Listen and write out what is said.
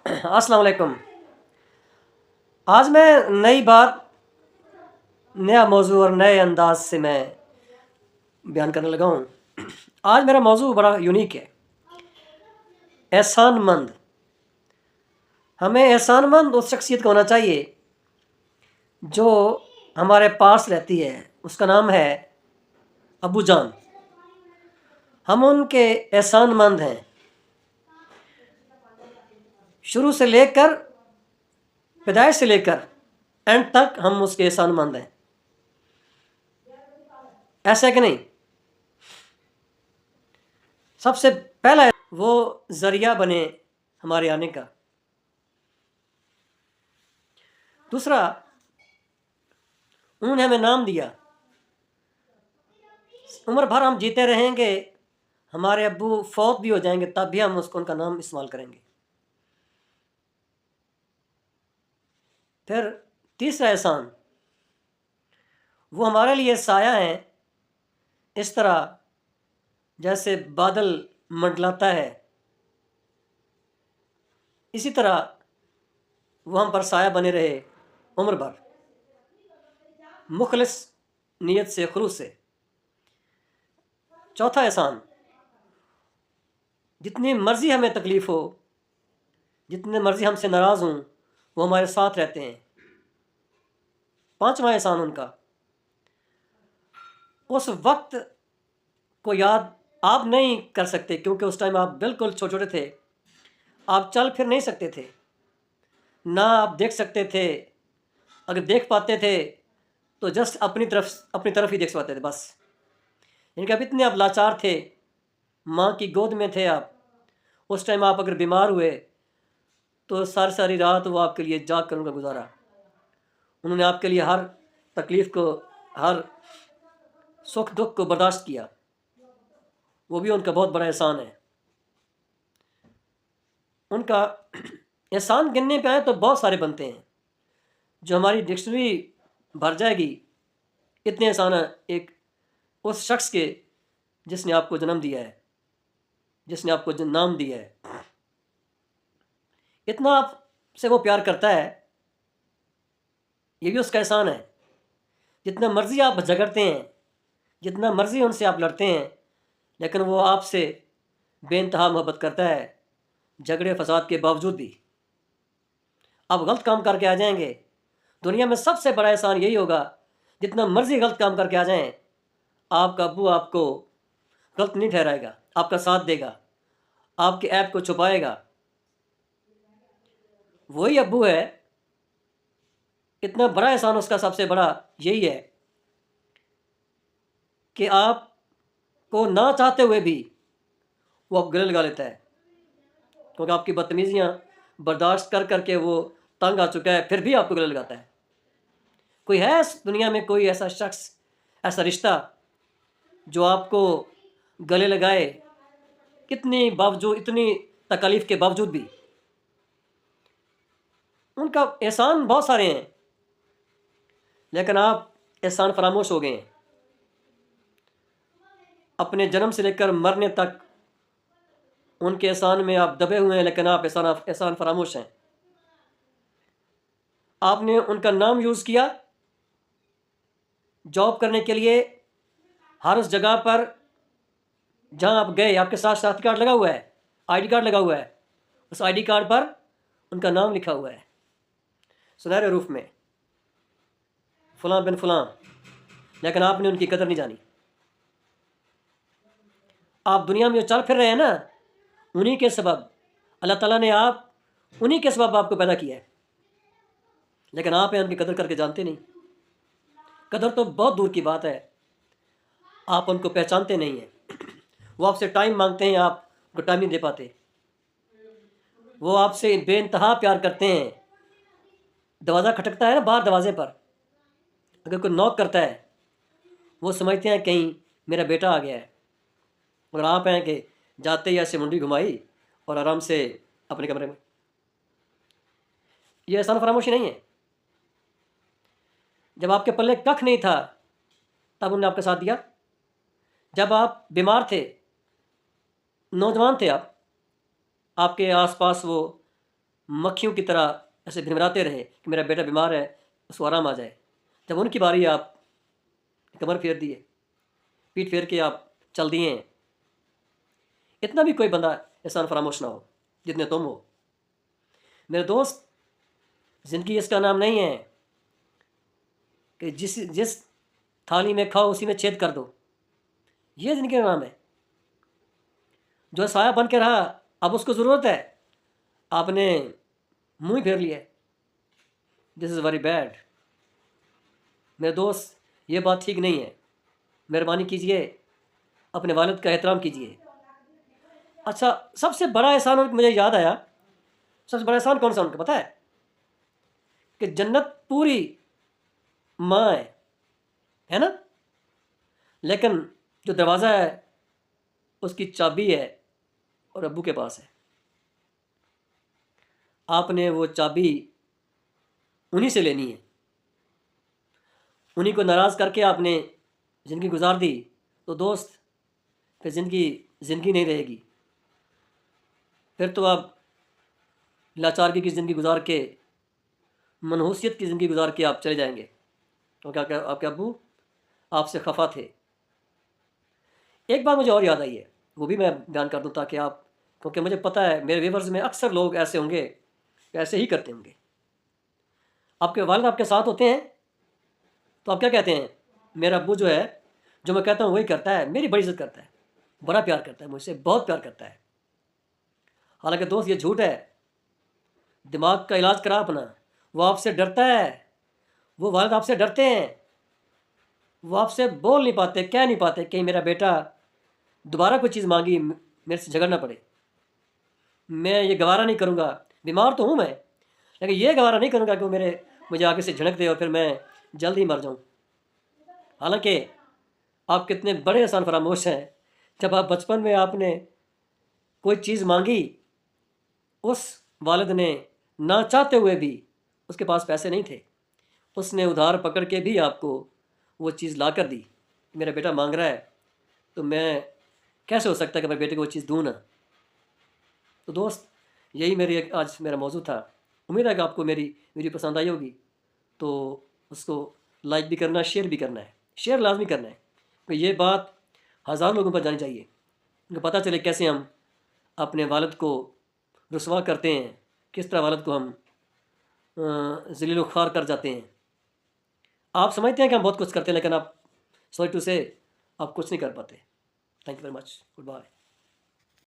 अस्सलाम वालेकुम। आज मैं नई बात, नया मौजू और नए अंदाज से मैं बयान करने लगा हूँ। आज मेरा मौजू बड़ा यूनिक है, एहसानमंद। हमें एहसानमंद उस शख्सियत का होना चाहिए जो हमारे पास रहती है। उसका नाम है अबू जान। हम उनके एहसानमंद हैं, शुरू से लेकर, पैदाइश से लेकर एंड तक हम उसके एहसानमंद हैं। ऐसा है कि नहीं? सबसे पहला वो ज़रिया बने हमारे आने का। दूसरा, उन्होंने हमें नाम दिया। उम्र भर हम जीते रहेंगे, हमारे अब्बू फौत भी हो जाएंगे, तब भी हम उसको उनका नाम इस्तेमाल करेंगे। फिर तीसरा एहसान, वो हमारे लिए साया है। इस तरह जैसे बादल मंडलाता है, इसी तरह वो हम पर साया बने रहे उम्र भर, मुखलिस नीयत से, खुलूस से। चौथा एहसान, जितनी मर्ज़ी हमें तकलीफ़ हो, जितने मर्ज़ी हमसे नाराज़ हों, वो हमारे साथ रहते हैं। पांचवा एहसान उनका, उस वक्त को याद आप नहीं कर सकते क्योंकि उस टाइम आप बिल्कुल छोटे छोटे थे, आप चल फिर नहीं सकते थे, ना आप देख सकते थे। अगर देख पाते थे तो जस्ट अपनी तरफ ही देख पाते थे बस। इनके अब इतने आप लाचार थे, माँ की गोद में थे आप। उस टाइम आप अगर बीमार हुए तो सारी सारी रात वो आपके लिए जाग कर उनका गुजारा। उन्होंने आपके लिए हर तकलीफ़ को, हर सुख दुख को बर्दाश्त किया। वो भी उनका बहुत बड़ा एहसान है। उनका एहसान गिनने पे आए तो बहुत सारे बनते हैं, जो हमारी डिक्शनरी भर जाएगी। इतने एहसान है एक उस शख्स के जिसने आपको जन्म दिया है, जिसने आपको नाम दिया है। इतना आपसे वो प्यार करता है, ये भी उसका एहसान है। जितना मर्ज़ी आप झगड़ते हैं, जितना मर्ज़ी उनसे आप लड़ते हैं, लेकिन वो आपसे बेइंतहा मोहब्बत करता है, झगड़े फसाद के बावजूद भी। आप गलत काम करके आ जाएंगे, दुनिया में सबसे बड़ा एहसान यही होगा, जितना मर्ज़ी गलत काम करके आ जाएं, आपका अब्बू आपको गलत नहीं ठहराएगा, आपका साथ देगा, आपके ऐप को छुपाएगा। वही अब्बू है। इतना बड़ा एहसान उसका सबसे बड़ा यही है कि आपको ना चाहते हुए भी वो आप गले लगा लेता है, क्योंकि आपकी बदतमीज़ियाँ बर्दाश्त कर करके वो तंग आ चुका है, फिर भी आपको गले लगाता है। कोई है इस दुनिया में कोई ऐसा शख्स, ऐसा रिश्ता जो आपको गले लगाए, कितनी बावजूद, इतनी तकलीफ़ के बावजूद भी? उनका एहसान बहुत सारे हैं, लेकिन आप एहसान फरामोश हो गए हैं। अपने जन्म से लेकर मरने तक उनके एहसान में आप दबे हुए हैं, लेकिन आप एहसान फरामोश हैं। आपने उनका नाम यूज़ किया जॉब करने के लिए, हर उस जगह पर जहां आप गए आपके साथ साथी कार्ड लगा हुआ है, आईडी कार्ड लगा हुआ है, उस आईडी कार्ड पर उनका नाम लिखा हुआ है सुनहरे रूप में, फलां बिन फलां, लेकिन आपने उनकी कदर नहीं जानी। आप दुनिया में जो चल फिर रहे हैं ना, उन्हीं के सबब अल्लाह ताला ने उन्हीं के सबब आपको पैदा किया है, लेकिन आप हैं उनकी कदर करके जानते नहीं। कदर तो बहुत दूर की बात है, आप उनको पहचानते नहीं हैं। वो आपसे टाइम मांगते हैं, आप उनको टाइम नहीं दे पाते। वो आपसे बेइंतहा प्यार करते हैं। दरवाज़ा खटकता है ना बाहर, दरवाजे पर अगर कोई नॉक करता है, वो समझते हैं कहीं मेरा बेटा आ गया है, और आप हैं कि जाते ही ऐसे मुंडी घुमाई और आराम से अपने कमरे में। ये एहसान फरामोशी नहीं है। जब आपके पल्ले कख नहीं था तब उन्होंने आपका साथ दिया। जब आप बीमार थे, नौजवान थे आप, आपके आसपास वो मक्खियों की तरह ऐसे भिनभिनाते रहे कि मेरा बेटा बीमार है, उसको आराम आ जाए। जब उनकी बारी आप कमर फेर दिए, पीठ फेर के आप चल दिए हैं। इतना भी कोई बंदा एहसान फरामोश ना हो जितने तुम हो। मेरे दोस्त, ज़िंदगी इसका नाम नहीं है कि जिस जिस थाली में खाओ उसी में छेद कर दो। ये ज़िंदगी का नाम है। जो साया बन के रहा, अब उसको ज़रूरत है, आपने मुंह ही फेर लिया। This is very bad. मेरे दोस्त, ये बात ठीक नहीं है। मेहरबानी कीजिए, अपने वालिद का एहतराम कीजिए। अच्छा, सबसे बड़ा एहसान मुझे याद आया, सबसे बड़ा एहसान कौन सा उनका पता है? कि जन्नत पूरी माँ है ना, लेकिन जो दरवाज़ा है उसकी चाबी है और अब्बू के पास है। आपने वो चाबी उन्हीं से लेनी है। उन्हीं को नाराज़ करके आपने ज़िंदगी गुजार दी तो दोस्त, फिर ज़िंदगी नहीं रहेगी। फिर तो आप लाचारगी की ज़िंदगी गुजार के, मनहूसियत की ज़िंदगी गुजार के आप चले जाएंगे, क्योंकि आपके अब्बू आपसे खफा थे। एक बात मुझे और याद आई है, वो भी मैं बयान कर दूं ताकि आप, क्योंकि मुझे पता है मेरे व्यूअर्स में अक्सर लोग ऐसे होंगे, ऐसे ही करते होंगे। आपके वालिद आपके साथ होते हैं तो आप क्या कहते हैं? मेरा अब्बू जो है, जो मैं कहता हूँ वही करता है, मेरी बड़ी इज्जत करता है, बड़ा प्यार करता है, मुझसे बहुत प्यार करता है। हालांकि दोस्त, ये झूठ है। दिमाग का इलाज करा अपना। वो आपसे डरता है, वो वालिद आपसे डरते हैं। वो आपसे बोल नहीं पाते, कह नहीं पाते कहीं मेरा बेटा दोबारा कोई चीज़ मांगी मेरे से झगड़ना पड़े। मैं ये गवारा नहीं करूँगा। बीमार तो हूँ मैं, लेकिन ये गवारा नहीं करूँगा कि वो मुझे आगे से झिड़क दे और फिर मैं जल्द ही मर जाऊँ। हालांकि आप कितने बड़े एहसान फरामोश हैं। जब आप बचपन में आपने कोई चीज़ मांगी, उस वालिद ने ना चाहते हुए भी, उसके पास पैसे नहीं थे, उसने उधार पकड़ के भी आपको वो चीज़ ला कर दी। मेरा बेटा मांग रहा है तो मैं कैसे हो सकता है कि मेरे बेटे को वो चीज़ दूँ ना। तो दोस्त, यही आज मेरा मौजू था। उम्मीद है कि आपको मेरी वीडियो पसंद आई होगी। तो उसको लाइक भी करना, शेयर भी करना है। शेयर लाजमी करना है कि ये बात हज़ारों लोगों पर जानी चाहिए, उनको पता चले कैसे हम अपने वालिद को रुसवा करते हैं, किस तरह वालिद को हम ज़लील ख़्वार कर जाते हैं। आप समझते हैं कि हम बहुत कुछ करते हैं, लेकिन आप सॉरी टू से आप कुछ नहीं कर पाते। Thank you very much. Good bye.